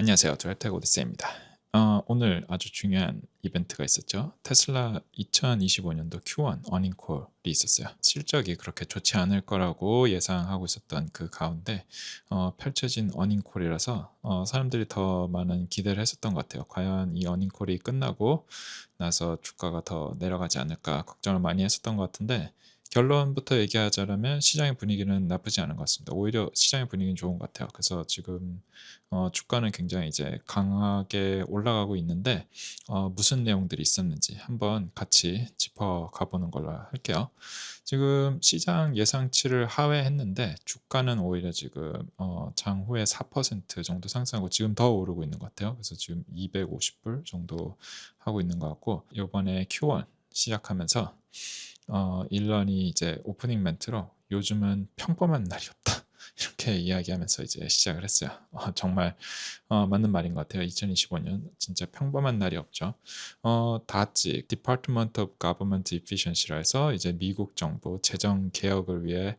안녕하세요. 드랩텍 오디세이입니다. 오늘 아주 중요한 이벤트가 있었죠. 테슬라 2025년도 Q1 어닝콜이 있었어요. 실적이 그렇게 좋지 않을 거라고 예상하고 있었던 그 가운데 펼쳐진 어닝콜이라서 사람들이 더 많은 기대를 했었던 것 같아요. 과연 이 어닝콜이 끝나고 나서 주가가 더 내려가지 않을까 걱정을 많이 했었던 것 같은데, 결론부터 얘기하자면 시장의 분위기는 나쁘지 않은 것 같습니다. 오히려 시장의 분위기는 좋은 것 같아요. 그래서 지금 주가는 굉장히 이제 강하게 올라가고 있는데, 무슨 내용들이 있었는지 한번 같이 짚어가 보는 걸로 할게요. 지금 시장 예상치를 하회했는데 주가는 오히려 지금 장후에 4% 정도 상승하고 지금 더 오르고 있는 것 같아요. 그래서 지금 250불 정도 하고 있는 것 같고, 이번에 Q1 시작하면서 일런이 이제 오프닝 멘트로 "요즘은 평범한 날이 없다." 이렇게 이야기하면서 이제 시작을 했어요. 정말 맞는 말인 것 같아요. 2025년 진짜 평범한 날이 없죠. DOGE (Department of Government Efficiency라 해서 이제 미국 정부 재정 개혁을 위해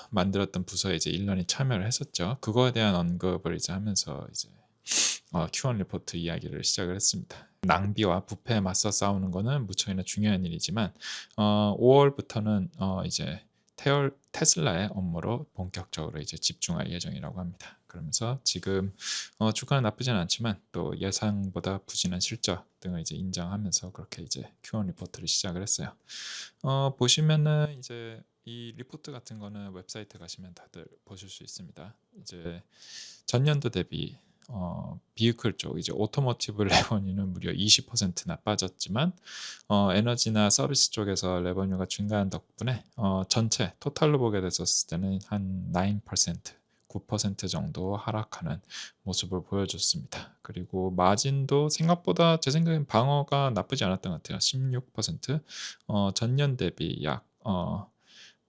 만들었던 부서에 이제 일런이 참여를 했었죠. 그거에 대한 언급을 이제 하면서 이제 Q1 리포트 이야기를 시작을 했습니다. 낭비와 부패에 맞서 싸우는 거는 무척이나 중요한 일이지만 5월부터는 이제 테슬라의 업무로 본격적으로 이제 집중할 예정이라고 합니다. 그러면서 지금 주가는 나쁘진 않지만 또 예상보다 부진한 실적 등을 이제 인정하면서 그렇게 이제 Q1 리포트를 시작을 했어요. 보시면은 이제 이 리포트 같은 거는 웹사이트 가시면 다들 보실 수 있습니다. 이제 전년도 대비 비유클 쪽 이제 오토모티브 레버뉴는 무려 20%나 빠졌지만 에너지나 서비스 쪽에서 레버뉴가 증가한 덕분에 전체 토탈로 보게 됐었을 때는 한 9%, 9% 정도 하락하는 모습을 보여줬습니다. 그리고 마진도 생각보다 제 생각엔 방어가 나쁘지 않았던 것 같아요. 16%, 전년 대비 약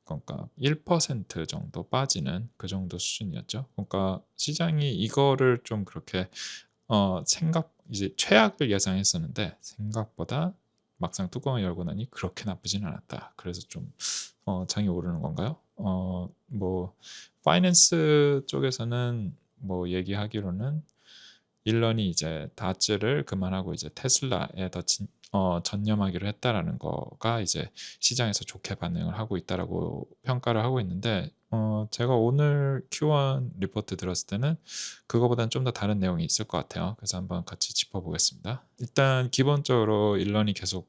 그러니까 1% 정도 빠지는 그 정도 수준이었죠. 그러니까 시장이 이거를 좀 그렇게 이제 최악을 예상했었는데 생각보다 막상 뚜껑을 열고 나니 그렇게 나쁘진 않았다. 그래서 좀 장이 오르는 건가요? 뭐 파이낸스 쪽에서는 뭐 얘기하기로는 일런이 이제 다츠를 그만하고 이제 테슬라에 더 전념하기로 했다라는 거가 이제 시장에서 좋게 반응을 하고 있다라고 평가를 하고 있는데, 제가 오늘 Q1 리포트 들었을 때는 그거보다는 좀 더 다른 내용이 있을 것 같아요. 그래서 한번 같이 짚어보겠습니다. 일단 기본적으로 일런이 계속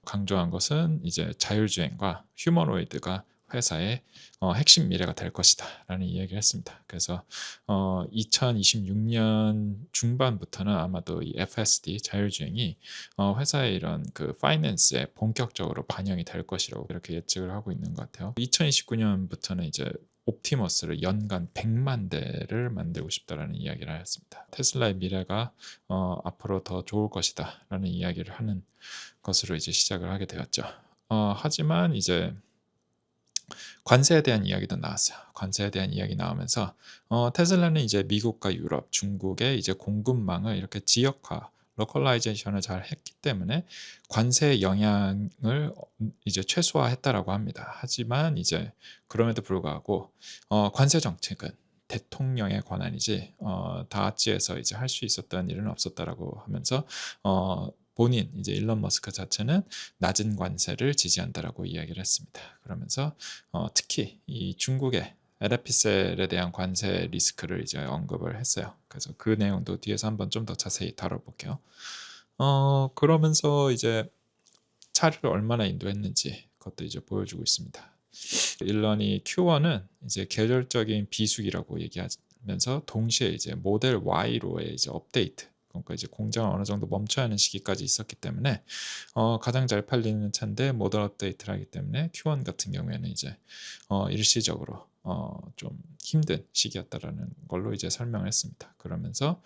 강조한 것은 이제 자율주행과 휴머노이드가 회사의 핵심 미래가 될 것이다라는 이야기를 했습니다. 그래서 2026년 중반부터는 아마도 이 FSD 자율주행이 회사의 이런 그 파이낸스에 본격적으로 반영이 될 것이라고 이렇게 예측을 하고 있는 것 같아요. 2029년부터는 이제 옵티머스를 연간 100만 대를 만들고 싶다라는 이야기를 하였습니다. 테슬라의 미래가 앞으로 더 좋을 것이다라는 이야기를 하는 것으로 이제 시작을 하게 되었죠. 하지만 이제 관세에 대한 이야기도 나왔어요. 관세에 대한 이야기 나오면서 테슬라는 이제 미국과 유럽, 중국의 이제 공급망을 이렇게 지역화, 로컬라이제이션을 잘 했기 때문에 관세의 영향을 이제 최소화했다라고 합니다. 하지만 이제 그럼에도 불구하고 관세 정책은 대통령의 권한이지 다하치에서 이제 할 수 있었던 일은 없었다라고 하면서 본인 이제 일론 머스크 자체는 낮은 관세를 지지한다라고 이야기를 했습니다. 그러면서 특히 이 중국의 에르피셀에 대한 관세 리스크를 이제 언급을 했어요. 그래서 그 내용도 뒤에서 한번 좀 더 자세히 다뤄볼게요. 그러면서 이제 차를 얼마나 인도했는지 그것도 이제 보여주고 있습니다. 일런이 Q1은 이제 계절적인 비수기라고 얘기하면서 동시에 이제 모델 Y로의 이제 업데이트, 그러니까 이제 공장을 어느 정도 멈춰야 하는 시기까지 있었기 때문에 가장 잘 팔리는 차인데 모델 업데이트를 하기 때문에 Q1 같은 경우에는 이제 일시적으로 좀 힘든 시기였다라는 걸로 이제 설명을 했습니다. 그러면서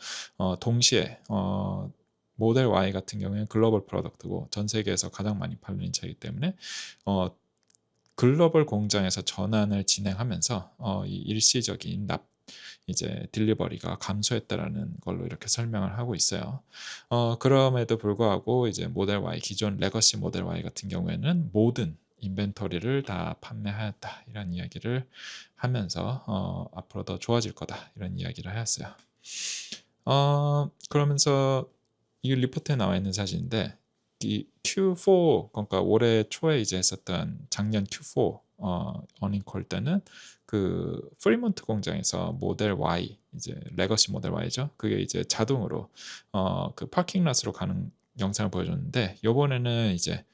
동시에 모델 Y 같은 경우에는 글로벌 프로덕트고 전 세계에서 가장 많이 팔리는 차이기 때문에 글로벌 공장에서 전환을 진행하면서 이 일시적인 이제 딜리버리가 감소했다라는 걸로 이렇게 설명을 하고 있어요. 그럼에도 불구하고 이제 모델 Y, 기존 레거시 모델 Y 같은 경우에는 모든 인벤토리를 다 판매하였다 이런 이야기를 하면서 앞으로 더 좋아질 거다 이런 이야기를 하였어요. 그러면서 이 리포트에 나와 있는 사진인데 이 Q4 그러니까 올해 초에 이제 했었던 작년 Q4 어닝콜 때는 그 프리몬트 공장에서 모델 Y 이제 레거시 모델 Y죠. 그게 이제 자동으로 그 파킹 랏으로 가는 영상을 보여줬는데 요번에는 이제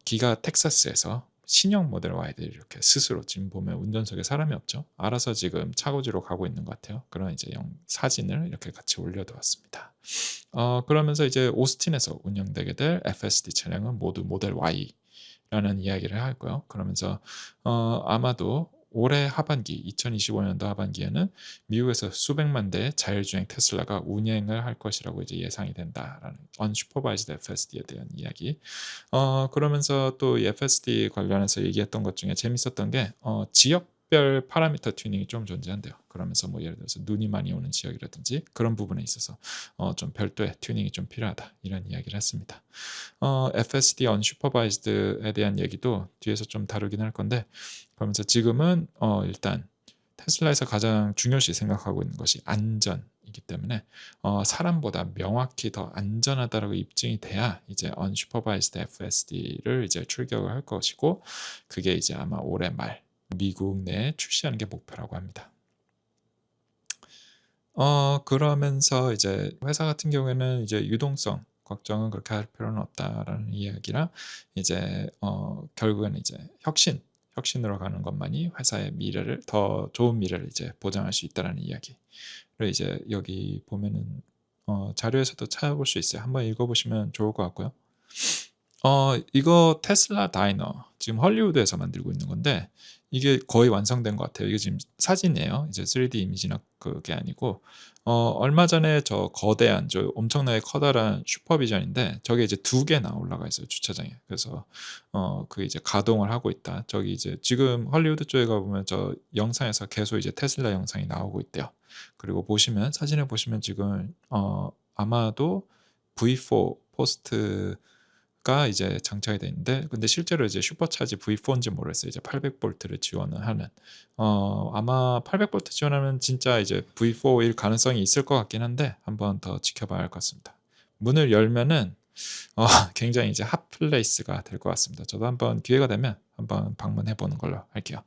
기가 텍사스에서 신형 모델 Y들이 이렇게 스스로 지금 보면 운전석에 사람이 없죠. 알아서 지금 차고지로 가고 있는 것 같아요. 그런 이제 사진을 이렇게 같이 올려두었습니다. 그러면서 이제 오스틴에서 운영되게 될 FSD 차량은 모두 모델 Y라는 이야기를 하고요. 그러면서 아마도 올해 하반기 2025년도 하반기에는 미국에서 수백만 대의 자율주행 테슬라가 운행을 할 것이라고 이제 예상이 된다라는 unsupervised FSD에 대한 이야기. 그러면서 또 이 FSD 관련해서 얘기했던 것 중에 재밌었던 게 지역별 파라미터 튜닝이 좀 존재한대요. 그러면서 뭐 예를 들어서 눈이 많이 오는 지역이라든지 그런 부분에 있어서 좀 별도의 튜닝이 좀 필요하다 이런 이야기를 했습니다. FSD unsupervised에 대한 얘기도 뒤에서 좀 다루긴 할 건데 그러면서 지금은 일단 테슬라에서 가장 중요시 생각하고 있는 것이 안전이기 때문에 사람보다 명확히 더 안전하다라고 입증이 돼야 이제 unsupervised FSD를 이제 출격을 할 것이고 그게 이제 아마 올해 말 미국 내에 출시하는 게 목표라고 합니다. 그러면서 이제 회사 같은 경우에는 이제 유동성 걱정은 그렇게 할 필요는 없다라는 이야기라 이제 결국에는 이제 혁신으로 가는 것만이 회사의 미래를 더 좋은 미래를 이제 보장할 수 있다라는 이야기를 이제 여기 보면은 자료에서도 찾아볼 수 있어요. 한번 읽어보시면 좋을 것 같고요. 이거 테슬라 다이너 지금 헐리우드에서 만들고 있는 건데 이게 거의 완성된 것 같아요. 이게 지금 사진이에요. 이제 3D 이미지나 그게 아니고 얼마 전에 저 거대한 저 엄청나게 커다란 슈퍼비전인데 저게 이제 2개나 올라가 있어요 주차장에. 그래서 그게 이제 가동을 하고 있다. 저기 이제 지금 헐리우드 쪽에 가보면 저 영상에서 계속 이제 테슬라 영상이 나오고 있대요. 그리고 보시면 사진에 보시면 지금 아마도 V4 포스트가 이제 장착이 돼 있는데 근데 실제로 이제 슈퍼차지 V4인지 모르겠어요. 이제 800볼트를 지원을 하는 아마 800볼트 지원하면 진짜 이제 V4일 가능성이 있을 것 같긴 한데 한번 더 지켜봐야 할 것 같습니다. 문을 열면은 굉장히 이제 핫플레이스가 될 것 같습니다. 저도 한번 기회가 되면 한번 방문해 보는 걸로 할게요.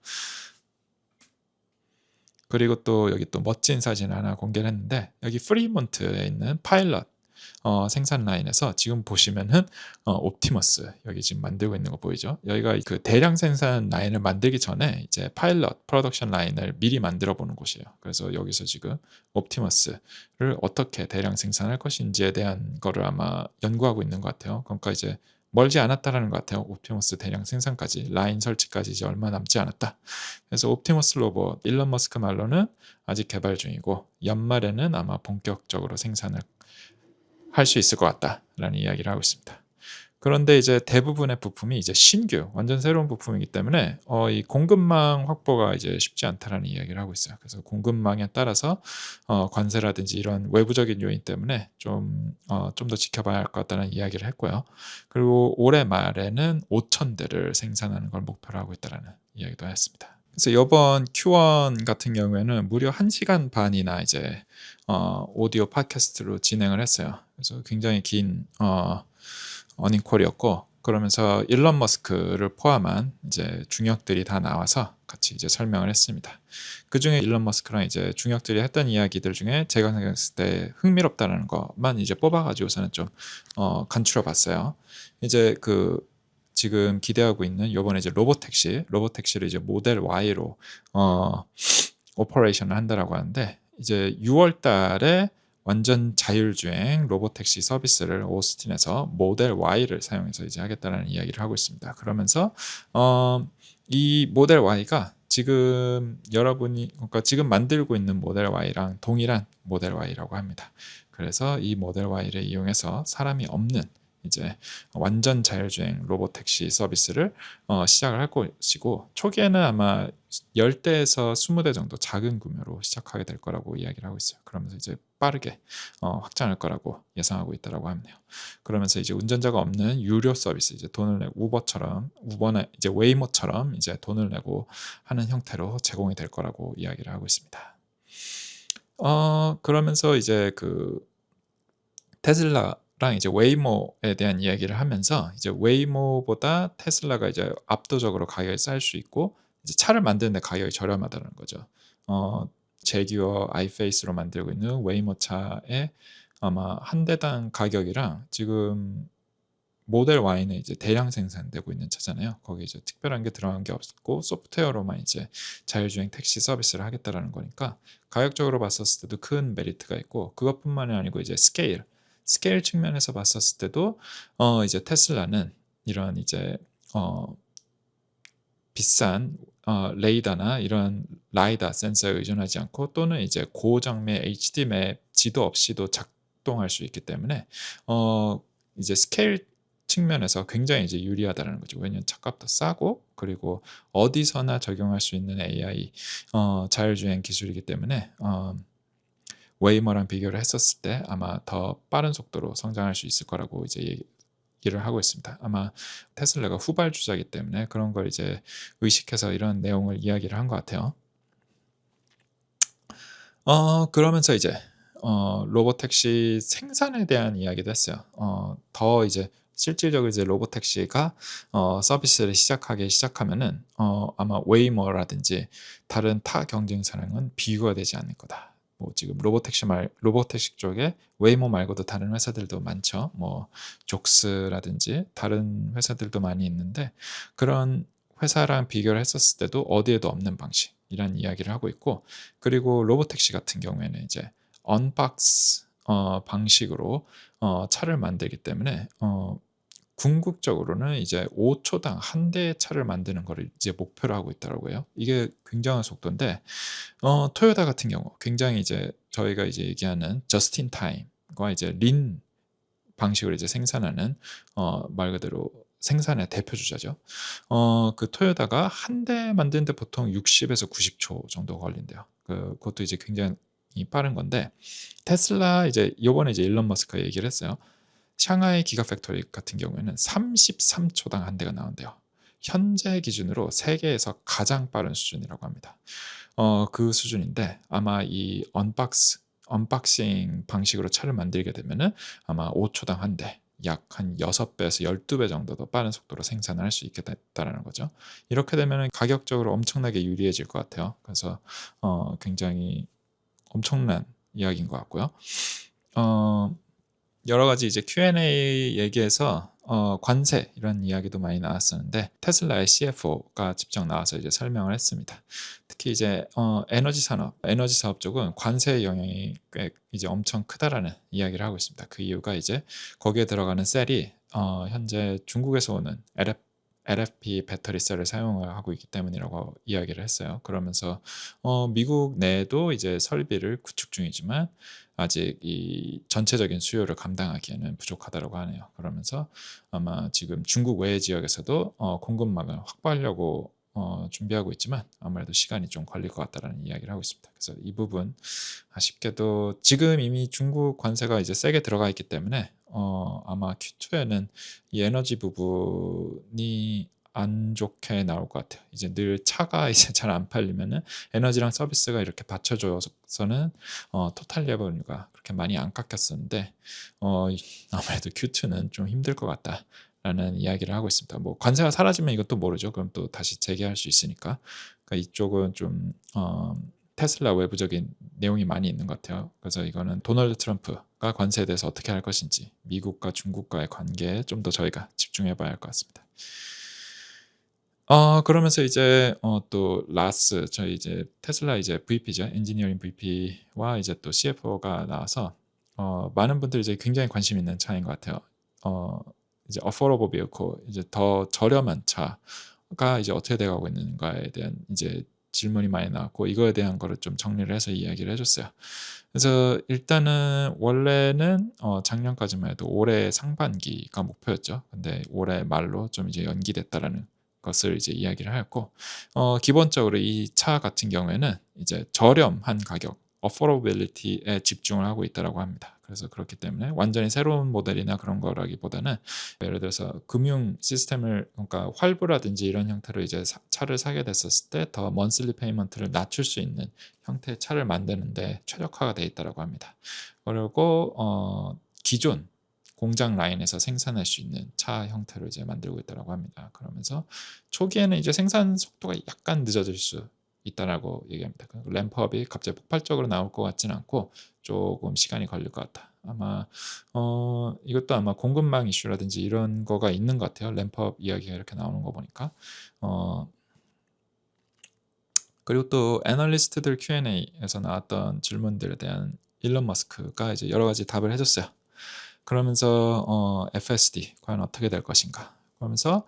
그리고 또 여기 또 멋진 사진 하나 공개를 했는데 여기 프리몬트에 있는 파일럿 생산 라인에서 지금 보시면은 옵티머스 여기 지금 만들고 있는 거 보이죠? 여기가 그 대량 생산 라인을 만들기 전에 이제 파일럿 프로덕션 라인을 미리 만들어 보는 곳이에요. 그래서 여기서 지금 옵티머스를 어떻게 대량 생산할 것인지에 대한 거를 아마 연구하고 있는 것 같아요. 그러니까 이제 멀지 않았다라는 것 같아요. 옵티머스 대량 생산까지 라인 설치까지 이제 얼마 남지 않았다. 그래서 옵티머스 로봇 일론 머스크 말로는 아직 개발 중이고 연말에는 아마 본격적으로 생산을 할 수 있을 것 같다라는 이야기를 하고 있습니다. 그런데 이제 대부분의 부품이 이제 신규, 완전 새로운 부품이기 때문에 이 공급망 확보가 이제 쉽지 않다라는 이야기를 하고 있어요. 그래서 공급망에 따라서 관세라든지 이런 외부적인 요인 때문에 좀 더 지켜봐야 할 것 같다는 이야기를 했고요. 그리고 올해 말에는 5,000대를 생산하는 걸 목표로 하고 있다라는 이야기도 했습니다. 그래서 이번 Q1 같은 경우에는 무려 1시간 반이나 이제 오디오 팟캐스트로 진행을 했어요. 그래서 굉장히 긴 어닝콜이었고 그러면서 일론 머스크를 포함한 이제 중역들이 다 나와서 같이 이제 설명을 했습니다. 그 중에 일론 머스크랑 이제 중역들이 했던 이야기들 중에 제가 생각했을 때 흥미롭다는 것만 이제 뽑아가지고서는 좀 간추려봤어요. 이제 그 지금 기대하고 있는 요번에 이제 로봇택시를 이제 모델 Y로 오퍼레이션을 한다라고 하는데 이제 6월 달에 완전 자율주행 로봇택시 서비스를 오스틴에서 모델 Y를 사용해서 이제 하겠다는 이야기를 하고 있습니다. 그러면서 이 모델 Y가 지금 여러분이 그러니까 지금 만들고 있는 모델 Y랑 동일한 모델 Y라고 합니다. 그래서 이 모델 Y를 이용해서 사람이 없는 이제 완전 자율주행 로봇택시 서비스를 시작을 할 것이고 초기에는 아마 10대에서 20대 정도 작은 규모로 시작하게 될 거라고 이야기를 하고 있어요. 그러면서 이제 빠르게 확장할 거라고 예상하고 있다라고 하네요. 그러면서 이제 운전자가 없는 유료 서비스 이제 돈을 내고 우버나 이제 웨이모처럼 이제 돈을 내고 하는 형태로 제공이 될 거라고 이야기를 하고 있습니다. 그러면서 이제 테슬라랑 이제 웨이모에 대한 이야기를 하면서 이제 웨이모보다 테슬라가 이제 압도적으로 가격이 쌀 수 있고 이제 차를 만드는 데 가격이 저렴하다는 거죠. 제규어 아이페이스로 만들고 있는 웨이모 차의 아마 한 대당 가격이랑 지금 모델 Y는 이제 대량 생산되고 있는 차잖아요. 거기에 이제 특별한 게 들어간 게 없고 소프트웨어로만 이제 자율주행 택시 서비스를 하겠다라는 거니까 가격적으로 봤었을 때도 큰 메리트가 있고 그것뿐만이 아니고 이제 스케일 측면에서 봤었을 때도 이제 테슬라는 이런 이제 비싼 레이더나 이런 라이다 센서에 의존하지 않고 또는 이제 고장매 HD 맵 지도 없이도 작동할 수 있기 때문에 이제 스케일 측면에서 굉장히 이제 유리하다는 거죠. 왜냐하면 차값도 싸고 그리고 어디서나 적용할 수 있는 AI 자율주행 기술이기 때문에 웨이머랑 비교를 했었을 때 아마 더 빠른 속도로 성장할 수 있을 거라고 이제 얘기를 하고 있습니다. 아마 테슬라가 후발주자이기 때문에 그런 걸 이제 의식해서 이런 내용을 이야기를 한 것 같아요. 그러면서 이제 로보택시 생산에 대한 이야기도 했어요. 더 이제 실질적으로 이제 로보택시가 서비스를 시작하면은 아마 웨이모라든지 다른 타 경쟁사랑은 비교가 되지 않을 거다. 뭐 지금 로보택시 쪽에 웨이모 말고도 다른 회사들도 많죠. 뭐 족스라든지 다른 회사들도 많이 있는데 그런 회사랑 비교를 했었을 때도 어디에도 없는 방식이란 이야기를 하고 있고 그리고 로보택시 같은 경우에는 이제 언박스 방식으로 차를 만들기 때문에 궁극적으로는 이제 5초당 한 대의 차를 만드는 거를 이제 목표로 하고 있더라고요. 이게 굉장한 속도인데 토요타 같은 경우 굉장히 이제 저희가 이제 얘기하는 저스트 인 타임과 이제 린 방식으로 이제 생산하는 말 그대로 생산의 대표 주자죠. 그 토요타가 한 대 만드는데 보통 60에서 90초 정도 걸린대요. 그것도 이제 굉장히 빠른 건데 테슬라 이제 요번에 이제 일론 머스크가 얘기를 했어요. 샹하이 기가팩토리 같은 경우에는 33초당 한 대가 나온대요. 현재 기준으로 세계에서 가장 빠른 수준이라고 합니다. 그 수준인데 아마 이 언박싱 방식으로 차를 만들게 되면은 아마 5초당 한 대, 약 한 6배에서 12배 정도 더 빠른 속도로 생산을 할 수 있겠다라는 거죠. 이렇게 되면은 가격적으로 엄청나게 유리해질 것 같아요. 그래서 굉장히 엄청난 이야기인 것 같고요. 여러 가지 이제 Q&A 얘기에서 관세 이런 이야기도 많이 나왔었는데 테슬라의 CFO가 직접 나와서 이제 설명을 했습니다. 특히 이제 에너지 사업 쪽은 관세의 영향이 꽤 이제 엄청 크다라는 이야기를 하고 있습니다. 그 이유가 이제 거기에 들어가는 셀이 현재 중국에서 오는 LFP 배터리 셀을 사용을 하고 있기 때문이라고 이야기를 했어요. 그러면서 미국 내에도 이제 설비를 구축 중이지만 아직 이 전체적인 수요를 감당하기에는 부족하다고 하네요. 그러면서 아마 지금 중국 외의 지역에서도 공급망을 확보하려고 준비하고 있지만 아무래도 시간이 좀 걸릴 것 같다라는 이야기를 하고 있습니다. 그래서 이 부분 아쉽게도 지금 이미 중국 관세가 이제 세게 들어가 있기 때문에 아마 Q2에는 이 에너지 부분이 안 좋게 나올 것 같아요. 이제 늘 차가 이제 잘 안 팔리면은 에너지랑 서비스가 이렇게 받쳐줘서는 토탈 레버뉴가 그렇게 많이 안 깎였었는데 아무래도 Q2는 좀 힘들 것 같다라는 이야기를 하고 있습니다. 뭐 관세가 사라지면 이것도 모르죠. 그럼 또 다시 재개할 수 있으니까. 그러니까 이쪽은 좀 테슬라 외부적인 내용이 많이 있는 것 같아요. 그래서 이거는 도널드 트럼프가 관세에 대해서 어떻게 할 것인지 미국과 중국과의 관계에 좀 더 저희가 집중해 봐야 할 것 같습니다. 그러면서 이제 또 라스 저희 이제 테슬라 이제 VP죠. 엔지니어링 VP와 이제 또 CFO가 나와서 많은 분들이 이제 굉장히 관심 있는 차인 것 같아요. 이제 affordable vehicle 이제 더 저렴한 차가 이제 어떻게 돼가고 있는가에 대한 이제 질문이 많이 나왔고 이거에 대한 거를 좀 정리를 해서 이야기를 해줬어요. 그래서 일단은 원래는 작년까지만 해도 올해 상반기가 목표였죠. 근데 올해 말로 좀 이제 연기됐다라는 것을 이제 이야기를 하였고 기본적으로 이 차 같은 경우에는 이제 저렴한 가격 affordability에 집중을 하고 있다라고 합니다. 그래서 그렇기 때문에 완전히 새로운 모델이나 그런 거라기보다는 예를 들어서 금융 시스템을 그러니까 활부라든지 이런 형태로 이제 차를 사게 됐었을 때 더 먼슬리 페이먼트를 낮출 수 있는 형태의 차를 만드는 데 최적화가 돼 있다고 합니다. 그리고 기존 공장 라인에서 생산할 수 있는 차 형태로 이제 만들고 있다고 합니다. 그러면서 초기에는 이제 생산 속도가 약간 늦어질 수 있다라고 얘기합니다. 램프업이 갑자기 폭발적으로 나올 것 같지는 않고 조금 시간이 걸릴 것 같다. 아마 이것도 아마 공급망 이슈라든지 이런 거가 있는 것 같아요. 램프업 이야기가 이렇게 나오는 거 보니까. 어, 그리고 또 애널리스트들 Q&A에서 나왔던 질문들에 대한 일론 머스크가 이제 여러 가지 답을 해줬어요. 그러면서 FSD 과연 어떻게 될 것인가. 그러면서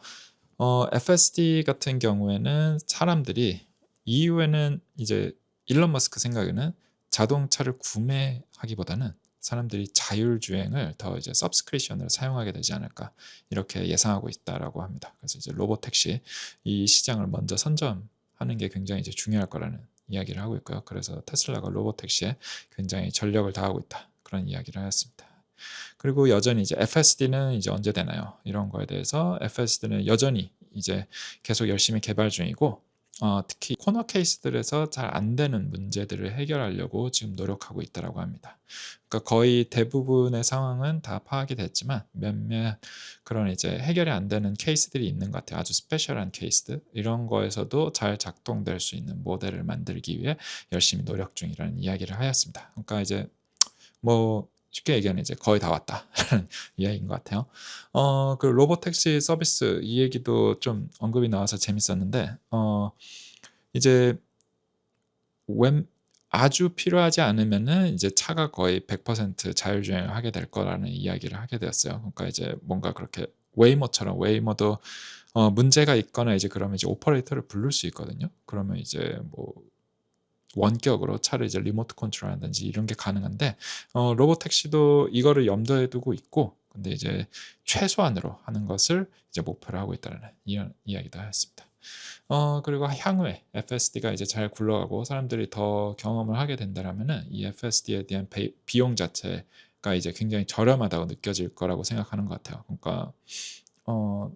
FSD 같은 경우에는 사람들이 이후에는 이제 일론 머스크 생각에는 자동차를 구매하기보다는 사람들이 자율주행을 더 이제 서브스크립션으로 사용하게 되지 않을까 이렇게 예상하고 있다라고 합니다. 그래서 이제 로보택시 이 시장을 먼저 선점하는 게 굉장히 이제 중요할 거라는 이야기를 하고 있고요. 그래서 테슬라가 로보택시에 굉장히 전력을 다하고 있다 그런 이야기를 하였습니다. 그리고 여전히 이제 FSD는 이제 언제 되나요? 이런 거에 대해서 FSD는 여전히 이제 계속 열심히 개발 중이고 특히 코너 케이스들에서 잘 안 되는 문제들을 해결하려고 지금 노력하고 있다고 합니다. 그러니까 거의 대부분의 상황은 다 파악이 됐지만 몇몇 그런 이제 해결이 안 되는 케이스들이 있는 것 같아요. 아주 스페셜한 케이스들 이런 거에서도 잘 작동될 수 있는 모델을 만들기 위해 열심히 노력 중이라는 이야기를 하였습니다. 그러니까 이제 뭐 쉽게 얘기하면 이제 거의 다 왔다라는 이야기인 것 같아요. 그 로보택시 서비스 이 얘기도 좀 언급이 나와서 재밌었는데 이제 웬 아주 필요하지 않으면은 이제 차가 거의 100% 자율주행을 하게 될 거라는 이야기를 하게 되었어요. 그러니까 이제 뭔가 그렇게 웨이모처럼 웨이모도 문제가 있거나 이제 그러면 이제 오퍼레이터를 부를 수 있거든요. 그러면 이제 뭐 원격으로 차를 이제 리모트 컨트롤한다든지 이런 게 가능한데 로봇 택시도 이거를 염두에 두고 있고 근데 이제 최소한으로 하는 것을 이제 목표로 하고 있다는 이런 이야기도 하였습니다. 그리고 향후에 FSD가 이제 잘 굴러가고 사람들이 더 경험을 하게 된다면은 이 FSD에 대한 비용 자체가 이제 굉장히 저렴하다고 느껴질 거라고 생각하는 것 같아요. 그러니까 어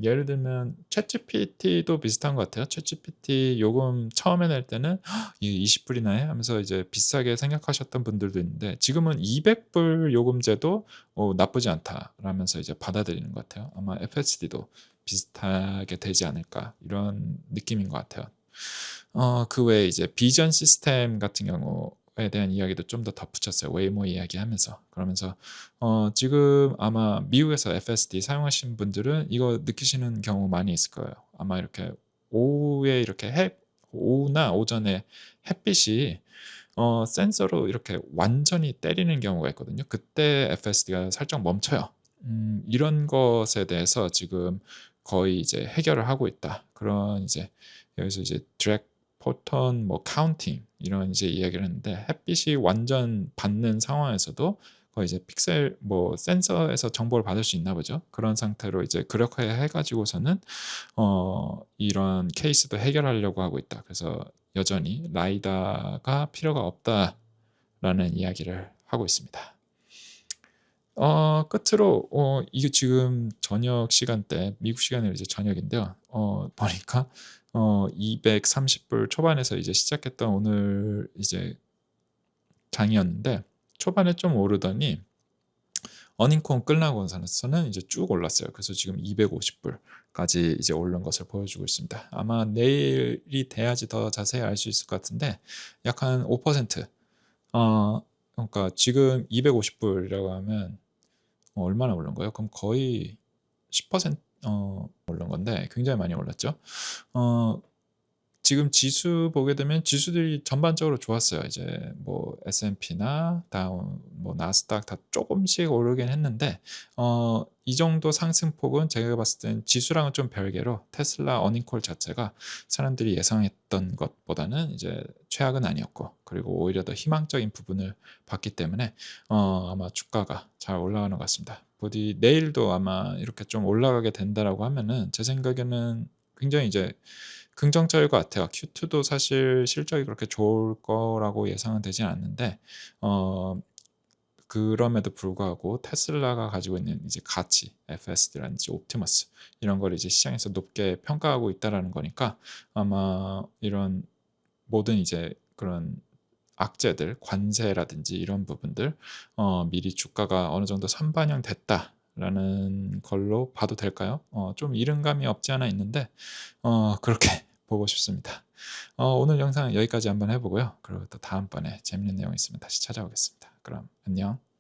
예를 들면 챗GPT도 비슷한 것 같아요. 챗GPT 요금 처음에 낼 때는 이게 20불이나 해? 하면서 이제 비싸게 생각하셨던 분들도 있는데 지금은 200불 요금제도 나쁘지 않다라면서 이제 받아들이는 것 같아요. 아마 FSD도 비슷하게 되지 않을까 이런 느낌인 것 같아요. 그 외에 이제 비전 시스템 같은 경우에 대한 이야기도 좀 더 덧붙였어요. 웨이모 이야기하면서. 그러면서 지금 아마 미국에서 FSD 사용하신 분들은 이거 느끼시는 경우 많이 있을 거예요. 아마 이렇게 오후에 이렇게 오후나 오전에 햇빛이 센서로 이렇게 완전히 때리는 경우가 있거든요. 그때 FSD가 살짝 멈춰요. 이런 것에 대해서 지금 거의 이제 해결을 하고 있다. 그런 이제 여기서 이제 드랙 포턴 뭐 카운팅 이런 이제 이야기를 했는데 햇빛이 완전 받는 상황에서도 거의 이제 픽셀 뭐 센서에서 정보를 받을 수 있나 보죠. 그런 상태로 이제 그렇게 해가지고서는 이런 케이스도 해결하려고 하고 있다. 그래서 여전히 라이다가 필요가 없다라는 이야기를 하고 있습니다. 끝으로 이게 지금 저녁 시간대 미국 시간으로 이제 저녁인데요. 보니까 230불 초반에서 이제 시작했던 오늘 이제 장이었는데 초반에 좀 오르더니 어닝콘 끝나고서는 이제 쭉 올랐어요. 그래서 지금 250불까지 이제 오른 것을 보여주고 있습니다. 아마 내일이 돼야지 더 자세히 알 수 있을 것 같은데 약 한 5% 그러니까 지금 250불이라고 하면 얼마나 오른 거예요? 그럼 거의 10% 오른 건데 굉장히 많이 올랐죠. 지금 지수 보게 되면 지수들이 전반적으로 좋았어요. 이제 뭐 S&P나 다운, 뭐 나스닥 다 조금씩 오르긴 했는데 이 정도 상승폭은 제가 봤을 땐 지수랑은 좀 별개로 테슬라 어닝콜 자체가 사람들이 예상했던 것보다는 이제 최악은 아니었고 그리고 오히려 더 희망적인 부분을 봤기 때문에 아마 주가가 잘 올라가는 것 같습니다. 부디 내일도 아마 이렇게 좀 올라가게 된다라고 하면은 제 생각에는 굉장히 이제 긍정적일 것 같아요. Q2도 사실 실적이 그렇게 좋을 거라고 예상은 되진 않는데 그럼에도 불구하고 테슬라가 가지고 있는 이제 가치, FSD라든지 옵티머스 이런 걸 이제 시장에서 높게 평가하고 있다라는 거니까 아마 이런 모든 이제 그런 악재들, 관세라든지 이런 부분들 미리 주가가 어느 정도 선반영됐다라는 걸로 봐도 될까요? 좀 이른감이 없지 않아 있는데 그렇게 보고 싶습니다. 오늘 영상 여기까지 한번 해 보고요. 그리고 또 다음번에 재밌는 내용 있으면 다시 찾아오겠습니다. 그럼 안녕.